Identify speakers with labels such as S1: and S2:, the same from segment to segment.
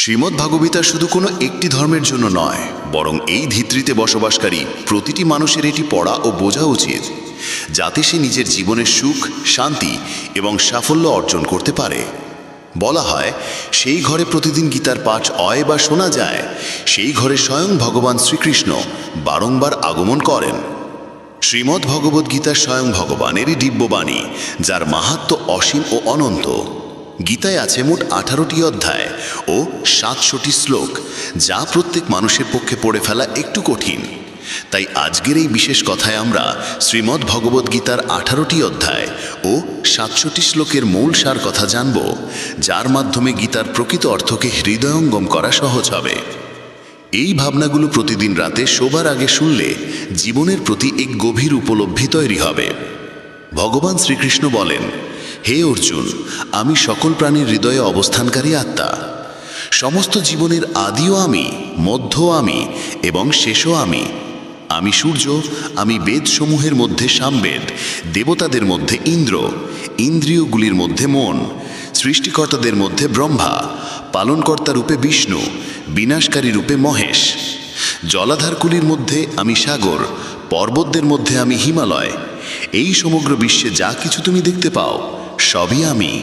S1: শ্রীমদ্ভাগবতা শুধু কোনো একটি ধর্মের জন্য নয়, বরং এই ধিত্রিতে বসবাসকারী প্রতিটি মানুষের এটি পড়া ও বোঝা উচিত, যাতে সে নিজের জীবনের সুখ, শান্তি এবং সাফল্য অর্জন করতে পারে। বলা হয়, সেই ঘরে প্রতিদিন গীতার পাঠ হয় বা শোনা যায়, সেই ঘরে স্বয়ং ভগবান শ্রীকৃষ্ণ বারংবার আগমন করেন। শ্রীমদ্ভগবদ্গীতা স্বয়ং ভগবানেরই দিব্যবাণী, যার মাহাত্ম্য অসীম ও অনন্ত। গীতায় আছে মোট 18টি অধ্যায় ও 700টি শ্লোক, যা প্রত্যেক মানুষের পক্ষে পড়ে ফেলা একটু কঠিন। তাই আজকের এই বিশেষ কথায় আমরা শ্রীমদ্ভগবদ্গীতার 18টি অধ্যায় ও 700টি শ্লোকের মূল সার কথা জানব, যার মাধ্যমে গীতার প্রকৃত অর্থকে হৃদয়ঙ্গম করা সহজ হবে। এই ভাবনাগুলো প্রতিদিন রাতে শোবার আগে শুনলে জীবনের প্রতি এক গভীর উপলব্ধি তৈরি হবে। ভগবান শ্রীকৃষ্ণ বলেন, হে অর্জুন, আমি সকল প্রাণীর হৃদয়ে অবস্থানকারী আত্মা। সমস্ত জীবনের আদিও আমি, মধ্যও আমি এবং শেষও আমি। আমি সূর্য, আমি বেদসমূহের মধ্যে সামবেদ, দেবতাদের মধ্যে ইন্দ্র, ইন্দ্রিয়গুলির মধ্যে মন, সৃষ্টিকর্তাদের মধ্যে ব্রহ্মা, পালনকর্তা রূপে বিষ্ণু, বিনাশকারী রূপে মহেশ। জলাধারগুলির মধ্যে আমি সাগর, পর্বতদের মধ্যে আমি হিমালয়। এই সমগ্র বিশ্বে যা কিছু তুমি দেখতে পাও, সবই আমি।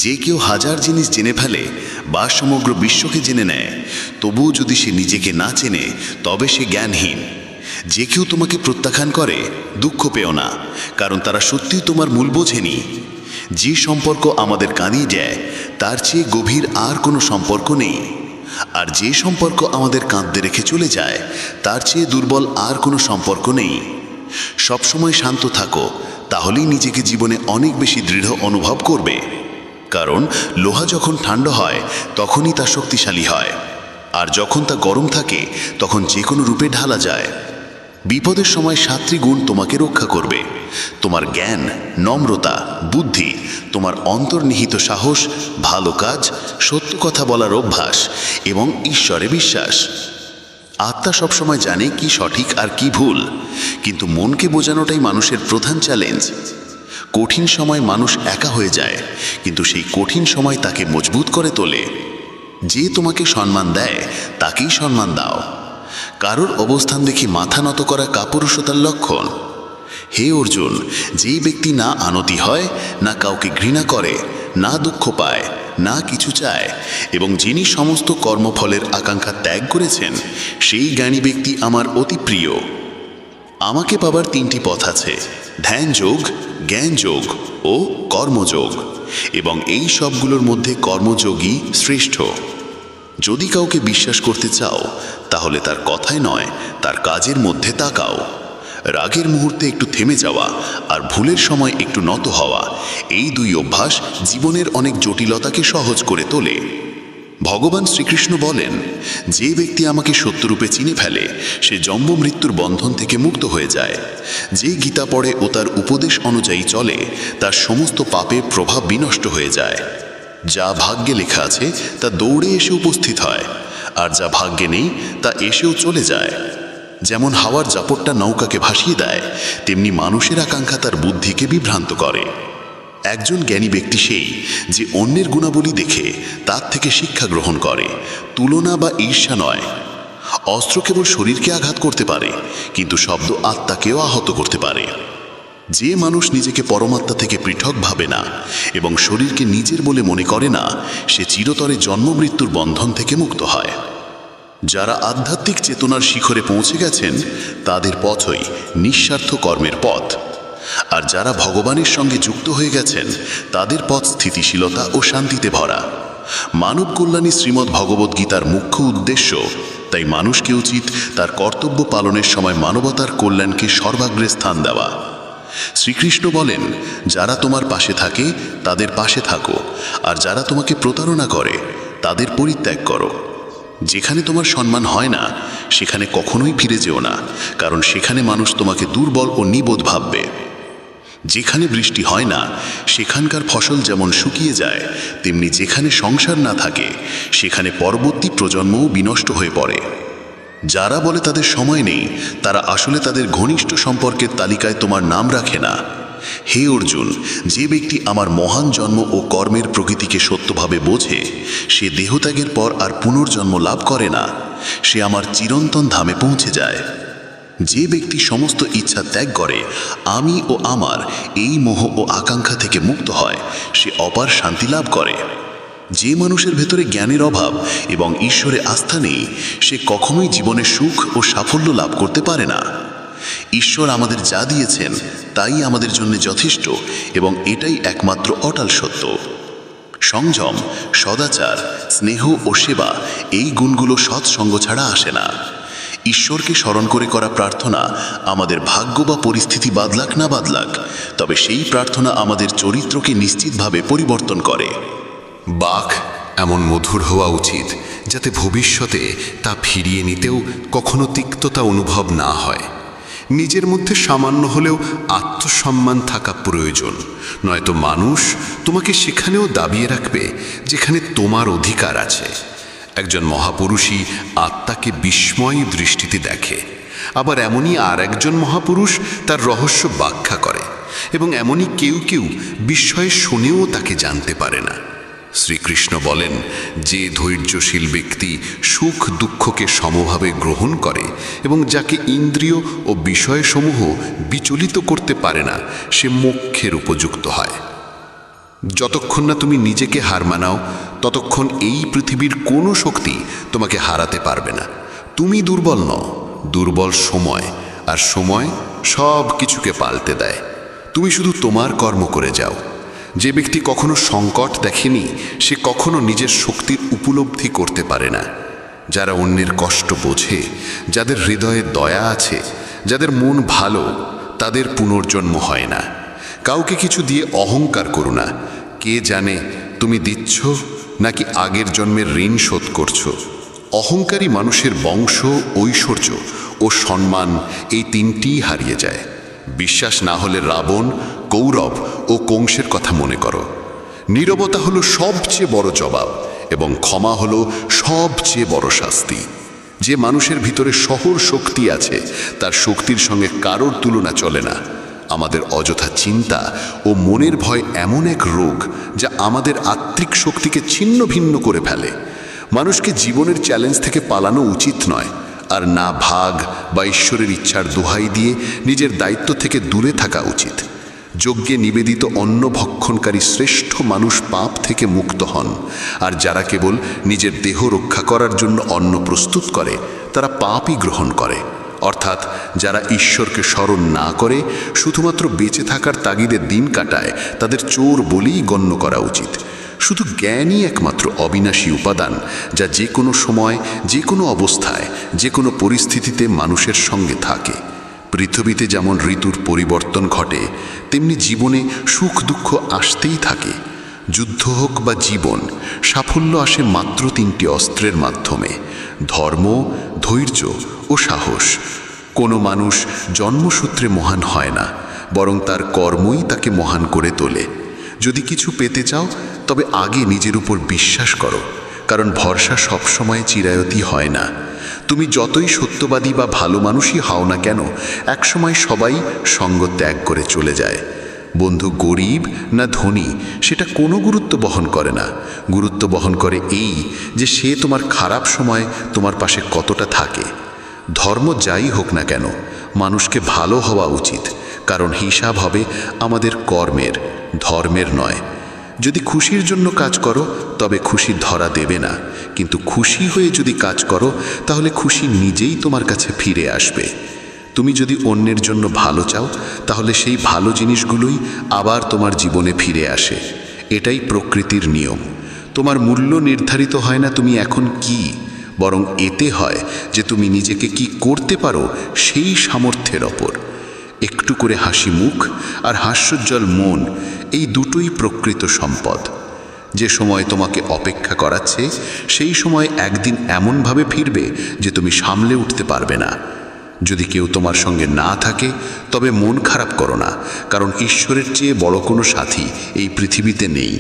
S1: যে কেউ হাজার জিনিস জেনে ফেলে বা সমগ্র বিশ্বকে জেনে নেয়, তবুও যদি সে নিজেকে না চেনে, তবে সে জ্ঞানহীন। যে কেউ তোমাকে প্রত্যাখ্যান করে, দুঃখ পেও না, কারণ তারা সত্যিই তোমার মূল বোঝেনি। যে সম্পর্ক আমাদের কাঁদিয়ে দেয়, তার চেয়ে গভীর আর কোনো সম্পর্ক নেই। আর যে সম্পর্ক আমাদের কাঁদতে রেখে চলে যায়, তার চেয়ে দুর্বল আর কোনো সম্পর্ক নেই। সবসময় শান্ত থাকো, তাহলেই নিজেকে জীবনে অনেক বেশি দৃঢ় অনুভব করবে। কারণ লোহা যখন ঠান্ডা হয়, তখনই তা শক্তিশালী হয়, আর যখন তা গরম থাকে, তখন যে কোনো রূপে ঢালা যায়। বিপদের সময় 7টি গুণ তোমাকে রক্ষা করবে: তোমার জ্ঞান, নম্রতা, বুদ্ধি, তোমার অন্তর্নিহিত সাহস, ভালো কাজ, সত্য কথা বলার অভ্যাস এবং ঈশ্বরে বিশ্বাস। আত্মা সবসময় জানে কি সঠিক আর কি ভুল, কিন্তু মনকে বোঝানোটাই মানুষের প্রধান চ্যালেঞ্জ। কঠিন সময় মানুষ একা হয়ে যায়, কিন্তু সেই কঠিন সময় তাকে মজবুত করে তোলে। যে তোমাকে সম্মান দেয়, তাকেই সম্মান দাও। কারোর অবস্থান দেখে মাথা নত করা কাপুরুষতার লক্ষণ। হে অর্জুন, যেই ব্যক্তি না আনতি হয়, না কাউকে ঘৃণা করে, না দুঃখ পায়, না কিছু চায়, এবং যিনি সমস্ত কর্মফলের আকাঙ্ক্ষা ত্যাগ করেছেন, সেই জ্ঞানী ব্যক্তি আমার অতি প্রিয়। আমাকে পাবার 3টি পথ আছে: ধ্যান যোগ, জ্ঞান যোগ ও কর্মযোগ, এবং এই সবগুলোর মধ্যে কর্মযোগই শ্রেষ্ঠ। যদি কাউকে বিশ্বাস করতে চাও, তাহলে তার কথায় নয়, তার কাজের মধ্যে তাকাও। রাগের মুহূর্তে একটু থেমে যাওয়া আর ভুলের সময় একটু নত হওয়া, এই 2 অভ্যাস জীবনের অনেক জটিলতাকে সহজ করে তোলে। ভগবান শ্রীকৃষ্ণ বলেন, যে ব্যক্তি আমাকে সত্যরূপে চিনে ফেলে, সে জন্ম মৃত্যুর বন্ধন থেকে মুক্ত হয়ে যায়। যে গীতা পড়ে ও তার উপদেশ অনুযায়ী চলে, তার সমস্ত পাপের প্রভাব বিনষ্ট হয়ে যায়। যা ভাগ্যে লেখা আছে তা দৌড়ে এসে উপস্থিত হয়, আর যা ভাগ্যে নেই তা এসেও চলে যায়। যেমন হাওয়ার জাপটটা নৌকাকে ভাসিয়ে দেয়, তেমনি মানুষের আকাঙ্ক্ষা তার বুদ্ধিকে বিভ্রান্ত করে। একজন জ্ঞানী ব্যক্তি সেই যে অন্যের গুণাবলী দেখে তার থেকে শিক্ষা গ্রহণ করে, তুলনা বা ঈর্ষা নয়। অস্ত্র কেবল শরীরকে আঘাত করতে পারে, কিন্তু শব্দ আত্মাকেও আহত করতে পারে। যে মানুষ নিজেকে পরমাত্মা থেকে পৃথক ভাবে না এবং শরীরকে নিজের বলে মনে করে না, সে চিরতরে জন্ম মৃত্যুর বন্ধন থেকে মুক্ত হয়। যারা আধ্যাত্মিক চেতনার শিখরে পৌঁছে গেছেন, তাদের পথই নিঃস্বার্থ কর্মের পথ। আর যারা ভগবানের সঙ্গে যুক্ত হয়ে গেছেন, তাদের পথ স্থিতিশীলতা ও শান্তিতে ভরা। মানব কল্যাণী শ্রীমদ্ভগবদ্গীতার মুখ্য উদ্দেশ্য, তাই মানুষকে উচিত তার কর্তব্য পালনের সময় মানবতার কল্যাণকে সর্বাগ্রে স্থান দেওয়া। শ্রীকৃষ্ণ বলেন, যারা তোমার পাশে থাকে তাদের পাশে থাকো, আর যারা তোমাকে প্রতারণা করে তাদের পরিত্যাগ করো। যেখানে তোমার সম্মান হয় না, সেখানে কখনোই ফিরে যেও না, কারণ সেখানে মানুষ তোমাকে দুর্বল ও নিবোধ ভাববে। যেখানে বৃষ্টি হয় না, সেখানকার ফসল যেমন শুকিয়ে যায়, তেমনি যেখানে সংসার না থাকে, সেখানে পরবর্তী প্রজন্মও বিনষ্ট হয়ে পড়ে। যারা বলে তাদের সময় নেই, তারা আসলে তাদের ঘনিষ্ঠ সম্পর্কের তালিকায় তোমার নাম রাখে না। হে অর্জুন, যে ব্যক্তি আমার মহান জন্ম ও কর্মের প্রকৃতিকে সত্যভাবে বোঝে, সে দেহত্যাগের পর আর পুনর্জন্ম লাভ করে না, সে আমার চিরন্তন ধামে পৌঁছে যায়। যে ব্যক্তি সমস্ত ইচ্ছা ত্যাগ করে আমি ও আমার এই মোহ ও আকাঙ্ক্ষা থেকে মুক্ত হয়, সে অপার শান্তি লাভ করে। যে মানুষের ভেতরে জ্ঞানের অভাব এবং ঈশ্বরে আস্থা নেই, সে কখনোই জীবনে সুখ ও সাফল্য লাভ করতে পারে না। ঈশ্বর আমাদের যা দিয়েছেন তাই আমাদের জন্য যথেষ্ট এবং এটাই একমাত্র অটল সত্য। সংযম, সদাচার, স্নেহ ও সেবা, এই গুণগুলো সৎসঙ্গ ছাড়া আসে না। ঈশ্বরকে স্মরণ করে করা প্রার্থনা আমাদের ভাগ্য বা পরিস্থিতি বাদলাক না বাদলাক, তবে সেই প্রার্থনা আমাদের চরিত্রকে নিশ্চিতভাবে পরিবর্তন করে।
S2: বাক এমন মধুর হওয়া উচিত যাতে ভবিষ্যতে তা ফিরিয়ে নিতেও কখনো তিক্ততা অনুভব না হয়। নিজের মধ্যে সামান্য হলেও আত্মসম্মান থাকা প্রয়োজন, নয়তো মানুষ তোমাকে সেখানেও দাবিয়ে রাখবে যেখানে তোমার অধিকার আছে। একজন মহাপুরুষই আত্মাকে বিস্ময়ী দৃষ্টিতে দেখে, আবার এমনই আর একজন মহাপুরুষ তার রহস্য ব্যাখ্যা করে, এবং এমনই কেউ কেউ বিস্ময়ে শুনেও তাকে জানতে পারে না। শ্রীকৃষ্ণ বলেন, যে ধৈর্যশীল ব্যক্তি সুখ দুঃখকে সমভাবে গ্রহণ করে এবং যাকে ইন্দ্রিয় ও বিষয়সমূহ বিচলিত করতে পারে না, সে মোক্ষের উপযুক্ত হয়। যতক্ষণ না তুমি নিজেকে হার মানাও, ততক্ষণ এই পৃথিবীর কোনো শক্তি তোমাকে হারাতে পারবে না। তুমি দুর্বল নও, দুর্বল সময়, আর সময় সব কিছুকে পাল্টে দেয়। তুমি শুধু তোমার কর্ম করে যাও। যে ব্যক্তি কখনো সংকট দেখেনি, সে কখনো নিজের শক্তির উপলব্ধি করতে পারে না। যারা অন্যের কষ্ট বোঝে, যাদের হৃদয়ে দয়া আছে, যাদের মন ভালো, তাদের পুনর্জন্ম হয় না। কাউকে কিছু দিয়ে অহংকার করো না। কে জানে তুমি দিচ্ছ নাকি আগের জন্মের ঋণ শোধ করছো। অহংকারী মানুষের বংশ, ঐশ্বর্য ও সম্মান, এই তিনটিই হারিয়ে যায়। বিশ্বাস না হলে রাবণ, কৌরব ও কংসের কথা মনে করো। নীরবতা হলো সবচেয়ে বড় জবাব, এবং ক্ষমা হলো সবচেয়ে বড় শাস্তি। যে মানুষের ভিতরে শহর শক্তি আছে, তার শক্তির সঙ্গে কারোর তুলনা চলে না। আমাদের অযথা চিন্তা ও মনের ভয় এমন এক রোগ যা আমাদের আত্মিক শক্তিকে ছিন্ন ভিন্ন করে ফেলে। মানুষকে জীবনের চ্যালেঞ্জ থেকে পালানো উচিত নয়, আর না ভাগ বা ঈশ্বরের ইচ্ছার দোহাই দিয়ে নিজের দায়িত্ব থেকে দূরে থাকা উচিত। যজ্ঞে নিবেদিত অন্ন ভক্ষণকারী শ্রেষ্ঠ মানুষ পাপ থেকে মুক্ত হন, আর যারা কেবল নিজের দেহ রক্ষা করার জন্য অন্ন প্রস্তুত করে, তারা পাপই গ্রহণ করে। অর্থাৎ যারা ঈশ্বরকে স্মরণ না করে শুধুমাত্র বেঁচে থাকার তাগিদে দিন কাটায়, তাদের চোর বলেই গণ্য করা উচিত। শুধু জ্ঞানই একমাত্র অবিনাশী উপাদান, যা যে কোনো সময়, যে কোনো অবস্থায়, যে কোনো পরিস্থিতিতে মানুষের সঙ্গে থাকে। পৃথিবীতে যেমন ঋতুর পরিবর্তন ঘটে, তেমনি জীবনে সুখ দুঃখ আসতেই থাকে। যুদ্ধ হোক বা জীবন, সাফল্য আসে মাত্র তিনটি অস্ত্রের মাধ্যমে: ধর্ম, ধৈর্য ও সাহস। কোনো মানুষ জন্মসূত্রে মহান হয় না, বরং তার কর্মই তাকে মহান করে তোলে। যদি কিছু পেতে চাও, তবে আগে নিজের উপর বিশ্বাস করো, কারণ ভরসা সবসময় চিরায়তী হয় না। তুমি যতই সত্যবাদী বা ভালো মানুষই হও না কেন, একসময় সবাই সঙ্গ ত্যাগ করে চলে যায়। বন্ধু গরিব না ধনী, সেটা কোনো গুরুত্ব বহন করে না। গুরুত্ব বহন করে এই যে সে তোমার খারাপ সময় তোমার পাশে কতটা থাকে। ধর্ম যাই হোক না কেন, মানুষকে ভালো হওয়া উচিত, কারণ হিসাব হবে আমাদের কর্মের, ধর্মের নয়। যদি খুশির জন্য কাজ করো, তবে খুশি ধরা দেবে না, কিন্তু খুশি হয়ে যদি কাজ করো, তাহলে খুশি নিজেই তোমার কাছে ফিরে আসবে। তুমি যদি অন্যের জন্য ভালো চাও, তাহলে সেই ভালো জিনিসগুলোই আবার তোমার জীবনে ফিরে আসে। এটাই প্রকৃতির নিয়ম। তোমার মূল্য নির্ধারিত হয় না তুমি এখন কি, বরং এতে হয় যে তুমি নিজেকে কি করতে পারো সেই সামর্থ্যের ওপর। একটু করে হাসি মুখ আর হাস্যোজ্জ্বল মন, এই দুটোই প্রকৃত সম্পদ। যে সময় তোমাকে অপেক্ষা করাচ্ছে, সেই সময় একদিন এমনভাবে ফিরবে যে তুমি সামলে উঠতে পারবে না। যদি কেউ তোমার সঙ্গে না থাকে, তবে মন খারাপ করো না, কারণ ঈশ্বরের চেয়ে বড় কোনো সাথী এই পৃথিবীতে নেই।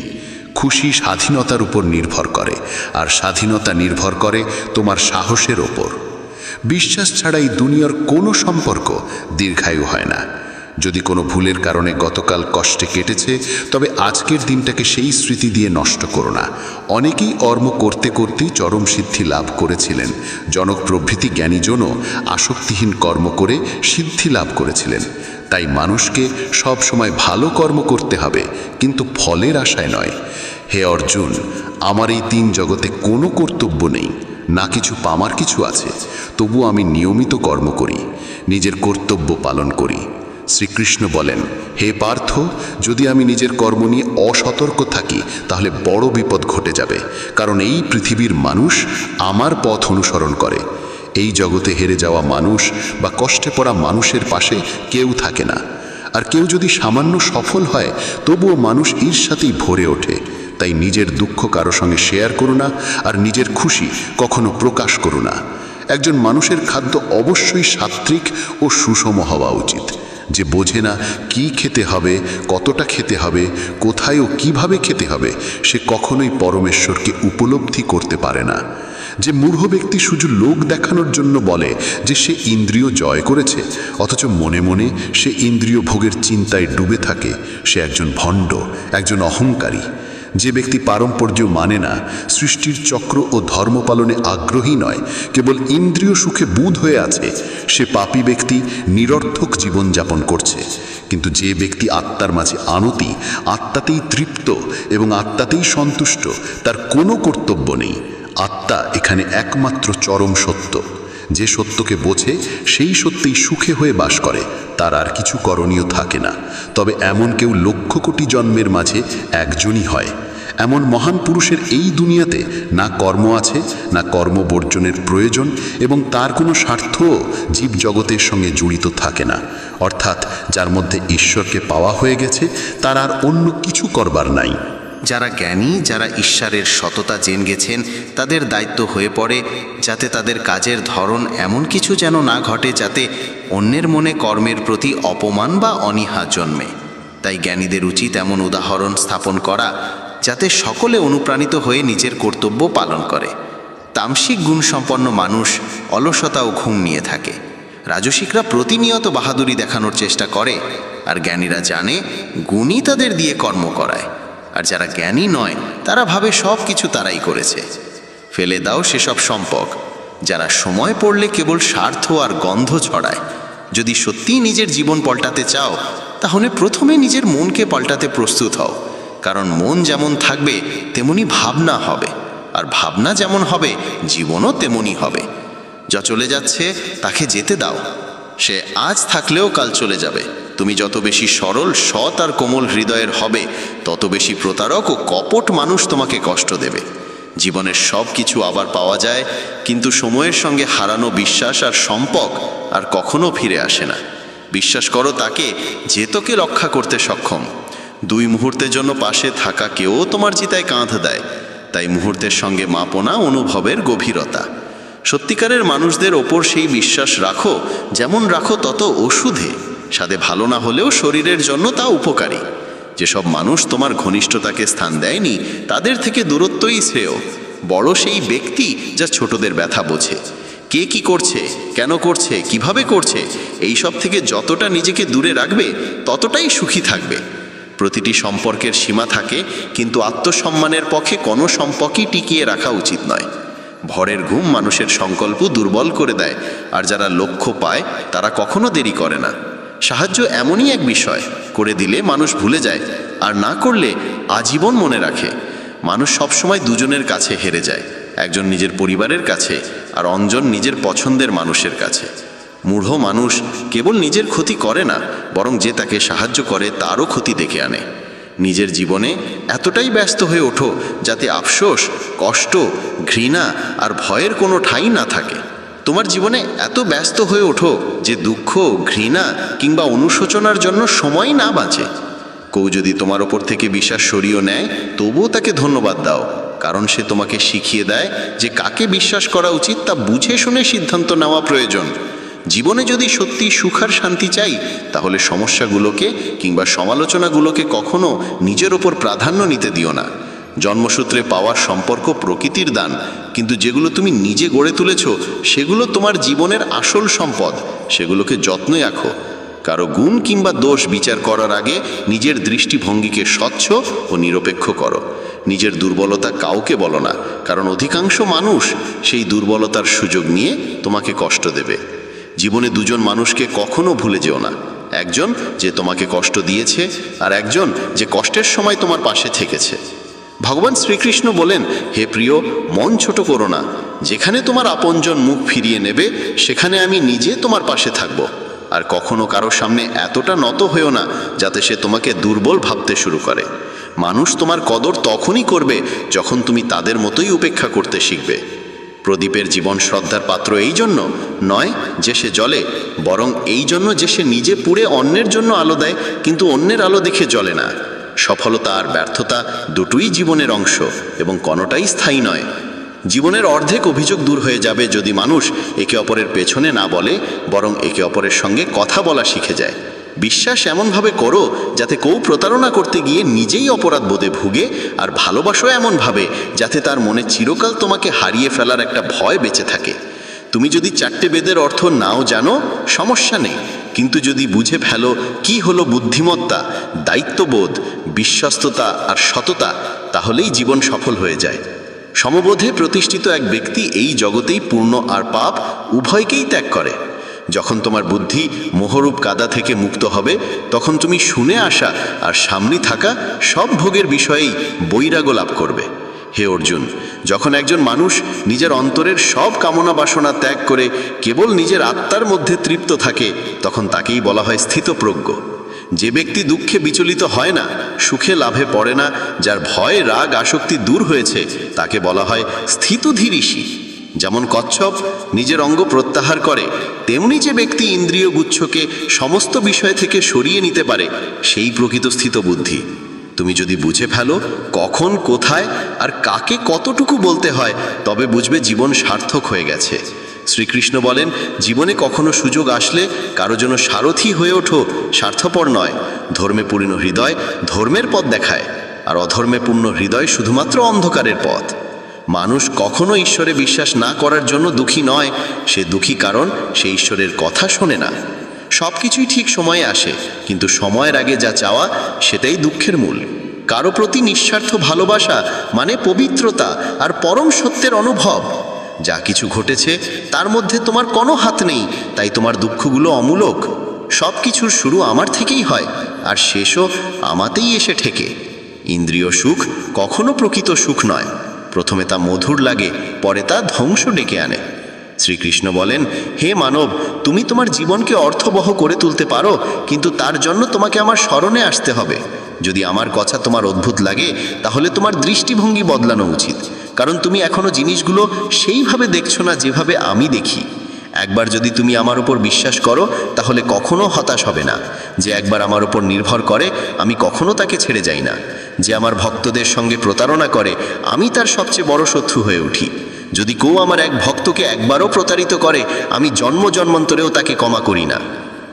S2: খুশি স্বাধীনতার উপর নির্ভর করে, আর স্বাধীনতা নির্ভর করে তোমার সাহসের ওপর। বিশ্বাস ছাড়া এই দুনিয়ার কোনো সম্পর্ক দীর্ঘায়ু হয় না। যদি কোনো ভুলের কারণে গতকাল কষ্টে কেটেছে, তবে আজকের দিনটাকে সেই স্মৃতি দিয়ে নষ্ট করো না। অনেকেই কর্ম করতে করতেই চরম সিদ্ধি লাভ করেছিলেন। জনক প্রভৃতি জ্ঞানীজনও আসক্তিহীন কর্ম করে সিদ্ধি লাভ করেছিলেন। তাই মানুষকে সব সময় ভালো কর্ম করতে হবে, কিন্তু ফলের আশায় নয়। হে অর্জুন, আমার এই 3 জগতে কোনো কর্তব্য নেই, না কিছু পামার কিছু আছে, তবু আমি নিয়মিত কর্ম করি, নিজের কর্তব্য পালন করি। শ্রীকৃষ্ণ বলেন, হে পার্থ, যদি আমি নিজের কর্ম নিয়ে অসতর্ক থাকি তাহলে বড় বিপদ ঘটে যাবে, কারণ এই পৃথিবীর মানুষ আমার পথ অনুসরণ করে। এই জগতে হেরে যাওয়া মানুষ বা কষ্টে পড়া মানুষের পাশে কেউ থাকে না। আর কেউ যদি সামান্য সফল হয়, তবুও মানুষ ঈর্ষাতেই ভরে ওঠে। তাই নিজের দুঃখ কারো সঙ্গে শেয়ার করো না, আর নিজের খুশি কখনো প্রকাশ করো না। একজন মানুষের খাদ্য অবশ্যই সাত্ত্বিক ও সুষম হওয়া উচিত। যে বোঝে না কি খেতে হবে, কতটা খেতে হবে, কোথায় ও কিভাবে খেতে হবে, সে কখনোই পরমেশ্বরকে উপলব্ধি করতে পারে না। যে মূঢ় ব্যক্তি শুধু লোক দেখানোর জন্য বলে যে সে ইন্দ্রিয় জয় করেছে, অথচ মনে মনে সে ইন্দ্রিয় ভোগের চিন্তায় ডুবে থাকে, সে একজন ভণ্ড, একজন অহংকারী। যে ব্যক্তি পারম্পর্য মানে না, সৃষ্টির চক্র ও ধর্ম পালনে আগ্রহী নয়, কেবল ইন্দ্রিয় সুখে বুঁদ হয়ে আছে, সে পাপী ব্যক্তি, নিরর্থক জীবনযাপন করছে। কিন্তু যে ব্যক্তি আত্মার মাঝে আনতি, আত্মাতেই তৃপ্ত এবং আত্মাতেই সন্তুষ্ট, তার কোনো কর্তব্য নেই। আত্মা এখানে একমাত্র চরম সত্য। যে সত্যকে বোঝে সেই সত্যেই সুখে হয়ে বাস করে, তার আর কিছু করণীয় থাকে না। তবে এমন কেউ লক্ষ কোটি জন্মের মাঝে একজনই হয়। এমন মহান পুরুষের এই দুনিয়াতে না কর্ম আছে, না কর্মবর্জনের প্রয়োজন, এবং তার কোনো স্বার্থও জীব জগতের সঙ্গে জড়িত থাকে না। অর্থাৎ যার মধ্যে ঈশ্বরকে পাওয়া হয়ে গেছে, তার আর অন্য কিছু করবার নাই।
S3: যারা জ্ঞানী, যারা ঈশ্বরের সততা জেনে গেছেন, তাদের দায়িত্ব হয়ে পড়ে যাতে তাদের কাজের ধরন এমন কিছু যেন না ঘটে যাতে অন্যের মনে কর্মের প্রতি অপমান বা অনীহা জন্মে। তাই জ্ঞানীদের উচিত এমন উদাহরণ স্থাপন করা যাতে সকলে অনুপ্রাণিত হয়ে নিজের কর্তব্য পালন করে। তামসিক গুণসম্পন্ন মানুষ অলসতা ও ঘুম নিয়ে থাকে। রাজসিকরা প্রতিনিয়ত বাহাদুরি দেখানোর চেষ্টা করে, আর জ্ঞানীরা জানে গুণই তাদের দিয়ে কর্ম করায়। আর যারা জ্ঞানী নয়, তারা ভাবে সব কিছু তারাই করেছে। ফেলে দাও সেসব সম্পদ যারা সময় পড়লে কেবল স্বার্থ আর গন্ধ ছড়ায়। যদি সত্যিই নিজের জীবন পাল্টাতে চাও, তাহলে প্রথমে নিজের মনকে পাল্টাতে প্রস্তুত হও। কারণ মন যেমন থাকবে তেমনি ভাবনা হবে, আর ভাবনা যেমন হবে জীবনও তেমনি হবে। যা চলে যাচ্ছে তাকে যেতে দাও। সে আজ থাকলেও কাল চলে যাবে। তুমি যত বেশি সরল, সৎ আর কোমল হৃদয়ের হবে, তত বেশি প্রতারক ও কপট মানুষ তোমাকে কষ্ট দেবে। জীবনের সব কিছু আবার পাওয়া যায়, কিন্তু সময়ের সঙ্গে হারানো বিশ্বাস আর সম্পর্ক আর কখনো ফিরে আসে না। বিশ্বাস করো তাকে যে তোকে রক্ষা করতে সক্ষম। 2 মুহূর্তের জন্য পাশে থাকা কেউ তোমার চিতায় কাঁধ দেয়। তাই মুহূর্তের সঙ্গে মাপো না অনুভবের গভীরতা। সত্যিকারের মানুষদের ওপর সেই বিশ্বাস রাখো যেমন রাখো তত ওষুধে। স্বাদে ভালো না হলেও শরীরের জন্য তা উপকারী। যেসব মানুষ তোমার ঘনিষ্ঠতাকে স্থান দেয়নি, তাদের থেকে দূরত্বই শ্রেয়। বড় সেই ব্যক্তি যা ছোটদের ব্যথা বোঝে। কে কি করছে, কেন করছে, কিভাবে করছে, এই সব থেকে যতটা নিজেকে দূরে রাখবে, ততটাই সুখী থাকবে। প্রতিটি সম্পর্কের সীমা থাকে, কিন্তু আত্মসম্মানের পক্ষে কোনো সম্পর্কই টিকিয়ে রাখা উচিত নয়। ভরের ঘুম মানুষের সংকল্প দুর্বল করে দেয়, আর যারা লক্ষ্য পায় তারা কখনো দেরি করে না। সাহায্য এমনই এক বিষয়, করে দিলে মানুষ ভুলে যায়, আর না করলে আজীবন মনে রাখে। মানুষ সবসময় দুজনের কাছে হেরে যায়, একজন নিজের পরিবারের কাছে, আর অন্যজন নিজের পছন্দের মানুষের কাছে। মূঢ় মানুষ কেবল নিজের ক্ষতি করে না, বরং যে তাকে সাহায্য করে তারও ক্ষতি ডেকে আনে। নিজের জীবনে এতটাই ব্যস্ত হয়ে ওঠো যাতে আফসোস, কষ্ট, ঘৃণা আর ভয়ের কোনো ঠাঁই না থাকে। তোমার জীবনে এত ব্যস্ত হয়ে ওঠো যে দুঃখ, ঘৃণা কিংবা অনুশোচনার জন্য সময় না বাঁচে। কেউ যদি তোমার ওপর থেকে বিশ্বাস সরিয়ে নেয়, তবুও তাকে ধন্যবাদ দাও, কারণ সে তোমাকে শিখিয়ে দেয় যে কাকে বিশ্বাস করা উচিত তা বুঝে শুনে সিদ্ধান্ত নেওয়া প্রয়োজন। জীবনে যদি সত্যি সুখ আর শান্তি চাই, তাহলে সমস্যাগুলোকে কিংবা সমালোচনাগুলোকে কখনো নিজের ওপর প্রাধান্য নিতে দিও না। জন্মসূত্রে পাওয়ার সম্পর্ক প্রকৃতির দান, কিন্তু যেগুলো তুমি নিজে গড়ে তুলেছ সেগুলো তোমার জীবনের আসল সম্পদ। সেগুলোকে যত্নে রাখো, কারো গুণ কিংবা দোষ বিচার করার আগে নিজের দৃষ্টিভঙ্গিকে স্বচ্ছ ও নিরপেক্ষ করো। নিজের দুর্বলতা কাউকে বলো না, কারণ অধিকাংশ মানুষ সেই দুর্বলতার সুযোগ নিয়ে তোমাকে কষ্ট দেবে। জীবনে দুজন মানুষকে কখনো ভুলে যেও না, একজন যে তোমাকে কষ্ট দিয়েছে আর একজন যে কষ্টের সময় তোমার পাশে থেকেছে। ভগবান শ্রীকৃষ্ণ বলেন, হে প্রিয়, মন ছোট করো না। যেখানে তোমার আপনজন মুখ ফিরিয়ে নেবে সেখানে আমি নিজে তোমার পাশে থাকব। আর কখনো কারোর সামনে এতটা নত হয়েও না যাতে সে তোমাকে দুর্বল ভাবতে শুরু করে। মানুষ তোমার কদর তখনই করবে যখন তুমি তাদের মতোই উপেক্ষা করতে শিখবে। প্রদীপের জীবন শ্রদ্ধার পাত্র এই জন্য নয় যে সে জ্বলে, বরং এই জন্য যে সে নিজে পুড়ে অন্যের জন্য আলো দেয়, কিন্তু অন্যের আলো দেখে জ্বলে না। সফলতা আর ব্যর্থতা দুটোই জীবনের অংশ এবং কোনোটাই স্থায়ী নয়। জীবনের অর্ধেক অভিযোগ দূর হয়ে যাবে যদি মানুষ একে অপরের পেছনে না বলে, বরং একে অপরের সঙ্গে কথা বলা শিখে যায়। বিশ্বাস এমনভাবে করো যাতে কেউ প্রতারণা করতে গিয়ে নিজেই অপরাধ বোধে ভুগে, আর ভালোবাসো এমনভাবে যাতে তার মনে চিরকাল তোমাকে হারিয়ে ফেলার একটা ভয় বেঁচে থাকে। তুমি যদি 4টে বেদের অর্থ নাও জানো সমস্যা নেই, কিন্তু যদি বুঝে ফেলো কি হলো বুদ্ধিমত্তা, দায়িত্ববোধ, বিশ্বস্ততা আর সততা, তাহলেই জীবন সফল হয়ে যায়। সমবোধে প্রতিষ্ঠিত এক ব্যক্তি এই জগতেই পূর্ণ আর পাপ উভয়কেই ত্যাগ করে। যখন তোমার বুদ্ধি মোহরূপ কাদা থেকে মুক্ত হবে, তখন তুমি শুনে আসা আর সামনে থাকা সব ভোগের বিষয়েই বৈরাগ্য লাভ করবে। হে অর্জুন, যখন একজন মানুষ নিজের অন্তরের সব কামনা বাসনা ত্যাগ করে কেবল নিজের আত্মার মধ্যে তৃপ্ত থাকে, তখন তাকেই বলা হয় স্থিতপ্রজ্ঞ। যে ব্যক্তি দুঃখে বিচলিত হয় না, সুখে লাভে পড়ে না, যার ভয় রাগ আসক্তি দূর হয়েছে, তাকে বলা হয় স্থিতধীর ঋষি। যেমন কচ্ছপ নিজের অঙ্গ প্রত্যাহার করে, তেমনি যে ব্যক্তি ইন্দ্রিয় গুচ্ছকে সমস্ত বিষয় থেকে সরিয়ে নিতে পারে, সেই প্রকৃত স্থিত বুদ্ধি। তুমি যদি বুঝে ফেলো কখন, কোথায় আর কাকে কতটুকু বলতে হয়, তবে বুঝবে জীবন সার্থক হয়ে গেছে। শ্রীকৃষ্ণ বলেন, জীবনে কখনো সুযোগ আসলে কারো জন্য সারথি হয়ে ওঠো, স্বার্থপর নয়। ধর্মে পূর্ণ হৃদয় ধর্মের পথ দেখায়, আর অধর্মে পূর্ণ হৃদয় শুধুমাত্র অন্ধকারের পথ। মানুষ কখনো ঈশ্বরে বিশ্বাস না করার জন্য দুঃখী নয়, সে দুঃখী কারণ সে ঈশ্বরের কথা শোনে না। সব কিছুই ঠিক সময়ে আসে, কিন্তু সময়ের আগে যা চাওয়া সেটাই দুঃখের মূল। কারো প্রতি নিঃস্বার্থ ভালোবাসা মানে পবিত্রতা আর পরম সত্যের অনুভব। যা কিছু ঘটেছে তার মধ্যে তোমার কোনো হাত নেই, তাই তোমার দুঃখগুলো অমূলক। সব কিছুর শুরু আমার থেকেই হয়, আর শেষও আমাতেই এসে ঠেকে। ইন্দ্রিয় সুখ কখনো প্রকৃত সুখ নয়। প্রথমে তা মধুর লাগে, পরে তা ধ্বংস ডেকে আনে। শ্রীকৃষ্ণ বলেন, হে মানব, তুমি তোমার জীবনকে অর্থবহ করে তুলতে পারো, কিন্তু তার জন্য তোমাকে আমার স্মরণে আসতে হবে। যদি আমার কথা তোমার অদ্ভুত লাগে, তাহলে তোমার দৃষ্টিভঙ্গি বদলানো উচিত, কারণ তুমি এখনো জিনিসগুলো সেইভাবে দেখছো না যেভাবে আমি দেখি। একবার যদি তুমি আমার উপর বিশ্বাস করো, তাহলে কখনো হতাশ হবে না। যে একবার আমার উপর নির্ভর করে, আমি কখনো তাকে ছেড়ে যাই না। যে আমার ভক্তদের সঙ্গে প্রতারণা করে, আমি তার সবচেয়ে বড় শত্রু হয়ে উঠি। যদি কেউ আমার এক ভক্তকে একবারও প্রতারিত করে, আমি জন্ম জন্মান্তরেও তাকে ক্ষমা করি না।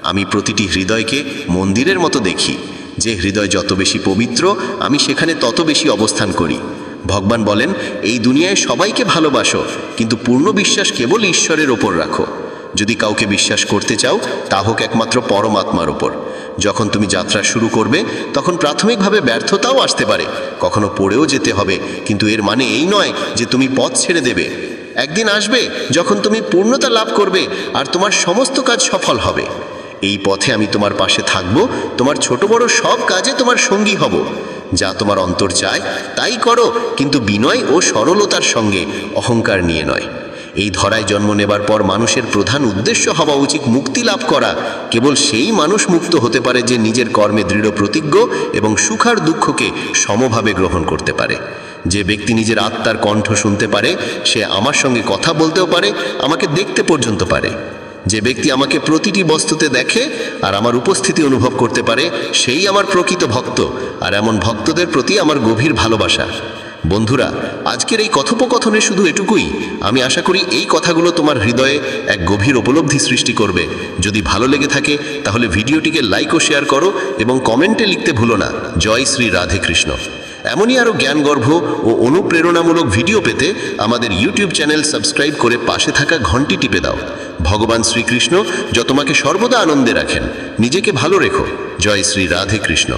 S3: আমি প্রতিটি হৃদয়কে মন্দিরের মতো দেখি। যে হৃদয় যত বেশি পবিত্র, আমি সেখানে তত বেশি অবস্থান করি। ভগবান বলেন, এই দুনিয়ায় সবাইকে ভালোবাসো, কিন্তু পূর্ণ বিশ্বাস কেবল ঈশ্বরের ওপর রাখো। যদি কাউকে বিশ্বাস করতে চাও, তা হোক একমাত্র পরমাত্মার ওপর। যখন তুমি যাত্রা শুরু করবে, তখন প্রাথমিকভাবে ব্যর্থতাও আসতে পারে, কখনো পড়েও যেতে হবে, কিন্তু এর মানে এই নয় যে তুমি পথ ছেড়ে দেবে। একদিন আসবে যখন তুমি পূর্ণতা লাভ করবে আর তোমার সমস্ত কাজ সফল হবে। এই পথে আমি তোমার পাশে থাকব, তোমার ছোট বড় সব কাজে তোমার সঙ্গী হব। যা তোমার অন্তর চায় তাই করো, কিন্তু বিনয় ও সরলতার সঙ্গে, অহংকার নিয়ে নয়। এই ধরায় জন্ম নেবার পর মানুষের প্রধান উদ্দেশ্য হওয়া উচিত মুক্তি লাভ করা। কেবল সেই মানুষ মুক্ত হতে পারে যে নিজের কর্মে দৃঢ় প্রতিজ্ঞ এবং সুখ আর দুঃখকে সমভাবে গ্রহণ করতে পারে। যে ব্যক্তি নিজের আত্মার কণ্ঠ শুনতে পারে, সে আমার সঙ্গে কথা বলতেও পারে, আমাকে দেখতে পর্যন্ত পারে। যে ব্যক্তি আমাকে প্রতিটি বস্তুতে দেখে আর আমার উপস্থিতি অনুভব করতে পারে, সেই আমার প্রকৃত ভক্ত। আর এমন ভক্তদের প্রতি আমার গভীর ভালোবাসা। বন্ধুরা, আজকের এই কথোপকথনে শুধু এটুকুই। আমি আশা করি এই কথাগুলো তোমার হৃদয়ে এক গভীর উপলব্ধি সৃষ্টি করবে। যদি ভালো লেগে থাকে তাহলে ভিডিওটিকে লাইক ও শেয়ার করো এবং কমেন্টে লিখতে ভুলো না, জয় শ্রী রাধে কৃষ্ণ।
S4: এমনই আরও জ্ঞানগর্ভ ও অনুপ্রেরণামূলক ভিডিও পেতে আমাদের ইউটিউব চ্যানেল সাবস্ক্রাইব করে পাশে থাকা ঘন্টি টিপে দাও। ভগবান শ্রীকৃষ্ণ যত তোমাকে সর্বদা আনন্দে রাখেন। নিজেকে ভালো রেখো। জয় শ্রী রাধে কৃষ্ণ।